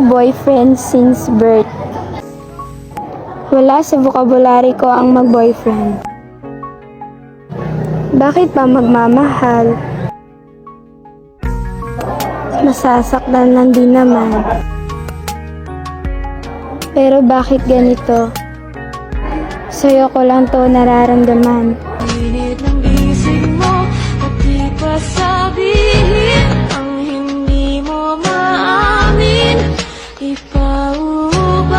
akong boyfriend since birth. Wala sa vocabulary ko ang mag-boyfriend. Bakit ba magmamahal? Masasaktan lang din naman. Pero bakit ganito? Sa'yo ko lang to nararamdaman. Init ng isip mo at di pa sabihin ang hindi mo maamin. Ipaubaya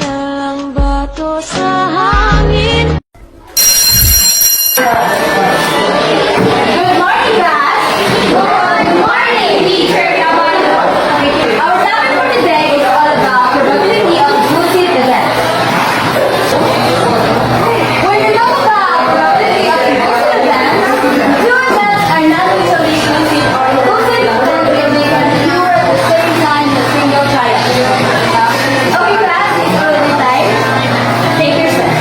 na lang ba to sa hangin? Good morning, class. Good morning, teacher. Our topic for today is all about probability of lucid events. When you know about probability of lucid events, two events are not mutually exclusive or lucid events can be occur at the same time in a single trial. Okay, class, it's already time. Take your seat.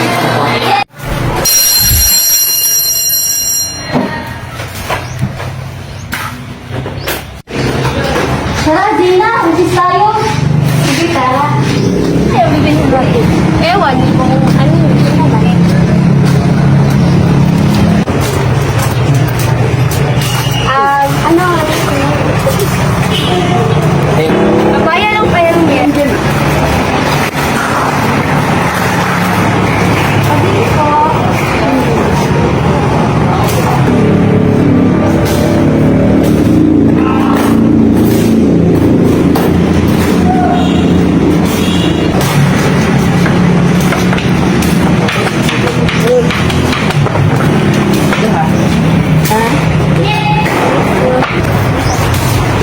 Tara, Gina, umpis tayo. Sige, tara. Ayaw, bibin mo bakit? Ewan, hindi mo ano yun naman. Ano? Babayan ang payang yan. Pabili ko.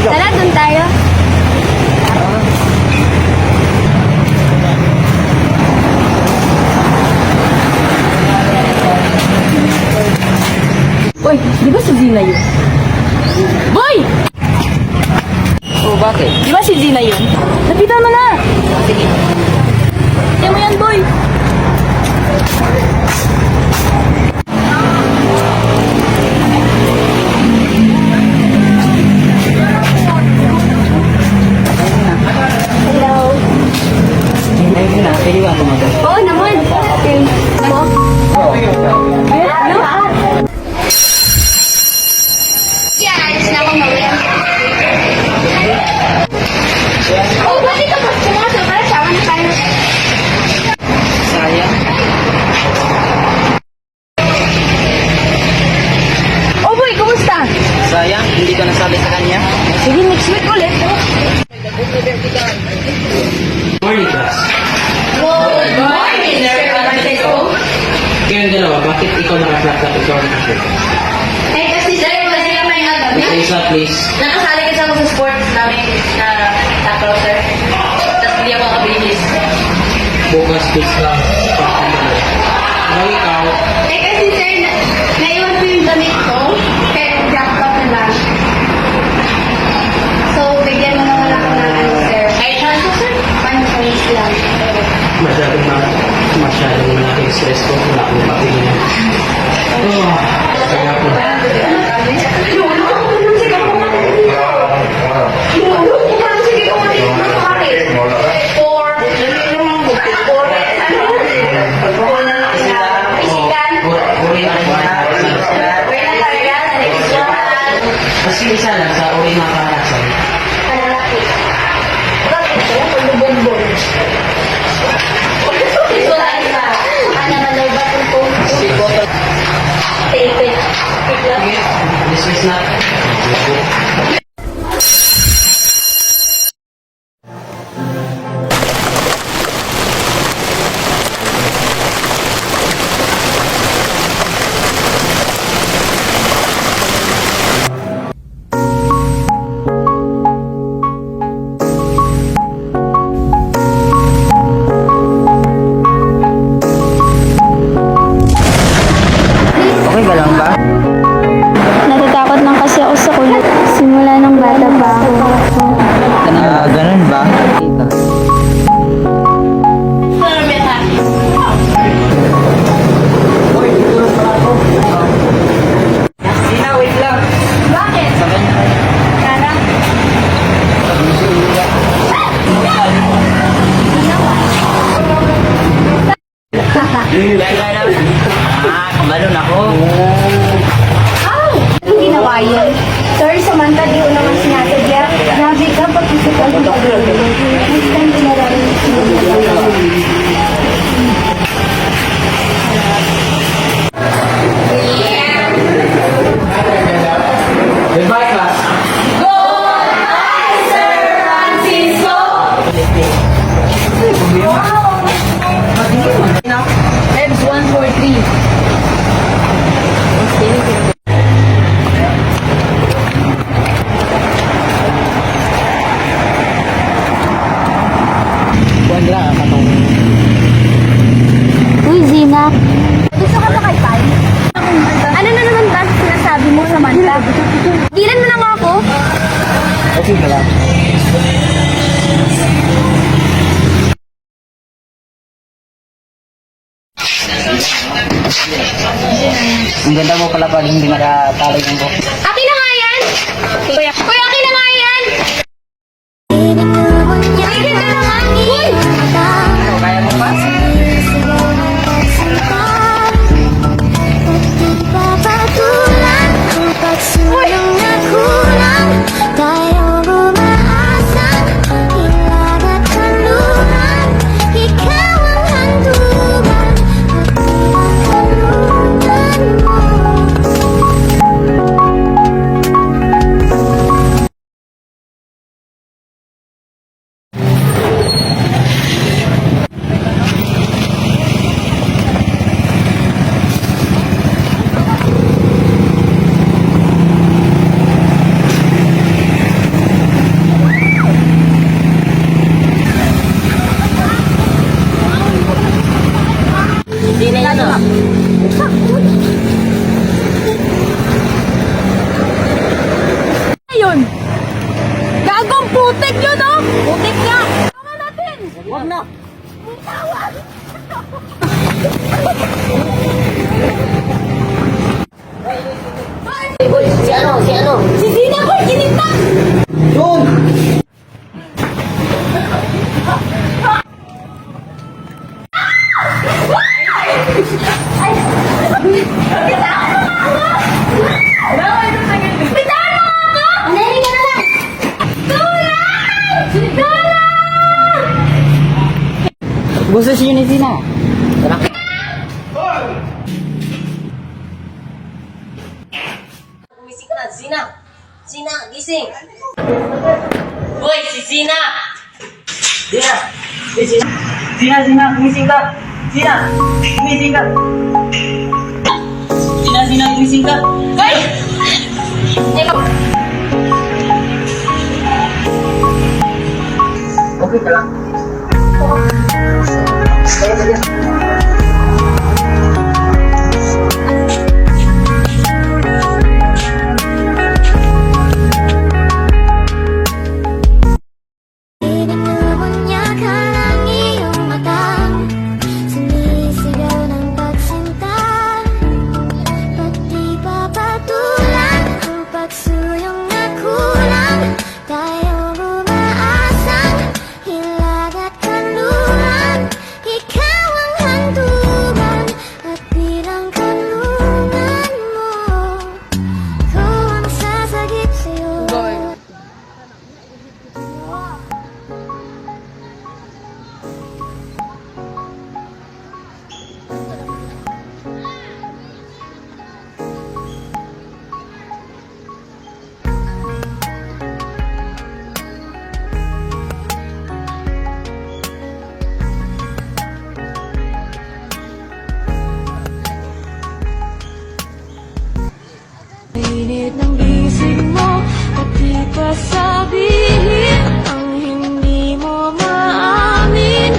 Tara, dun tayo. Uy, di ba si Zina yun? Boy! Oh, bakit? Di ba si Zina yun? Lapitan mo na! Sige. Kaya mo yan, boy! Hello. Ayun na, pwede ba tumagal? Oo naman. Okay. Mo? Ano? Yeah, alis na akong mawala. Oh, pwede ka pa pumasok para sama na tayo. Sayang. Oh boy, kumusta? Sayang, hindi ka nasabi sa kanya. Sige, next week ulit. Morning, class. Good morning, Sir Francisco. Kayong dalawa, bakit ikaw naka-flat at ikaw naka-shirt? Eh, kasi sir, kasi yung may agabi. Isa, please. Nakasali kasi ako sa sports namin na tackle, sir. Tapos hindi ako nakabilis. Bukas, please lang. Kung ikaw, Eh, kasi sir, naiwan ko yung damit ko. Kaya jacked up na lang. So, bigyan mo naman ako ng ano, sir. Ay, chance, sir? 1 points lang. masyadong malaking stress ko. Wala akong patingin. Kaya po. Kasi isa lang sa uri ng karanasan. This is not. Natatakot lang kasi ako sa kulot. Simula ganda mo pala pag hindi nakatali ng buhok. Akin na nga yan! Kuya, akin na nga yan! Akin na nga! Uy! Ano, kaya mo pa? Pagsulong na kulang, tayong umaasang hilag at kanluran. Ikaw ang handugan at pinagkalungan mo. Hindi na yan ah. Ayun! Gagong putik yun oh! Putik niya! Tama natin! Huwag na! Si ano? Si ano? Si Zina ko! Ginita! Doon! Anayin ka na lang! Gusto siya ni Zina. Gumising ka na, Zina! Zina, gising! Boy, si Zina! Zina! Zina, gumising ka! Zina, gumising ka! Zina, gumising ka! Hey! Okay ka lang? Binubunyakan ang iyong mata, sumisigaw ng pagsinta. Pati papatulan ang pagsulong na kulang, tayong umaasang hilag at kanluran. Ikaw ang handugan at bilang kanlungan mo. Ko ang sasagip sa'yo. Init ng bisig mo at di pa sabihin ang hindi mo maamin.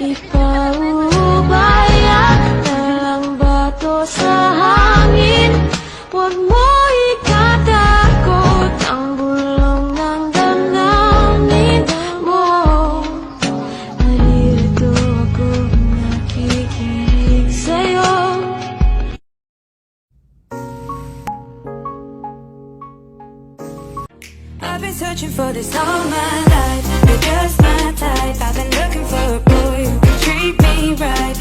Ipaubaya na lang bato sa hangin. Huwag mo ikatakot ang bulong ng damdamin mo. Naririto ako nakikinig sa'yo. I've been searching for this all my life. You're just my type. I've been looking for a boy who can treat me right.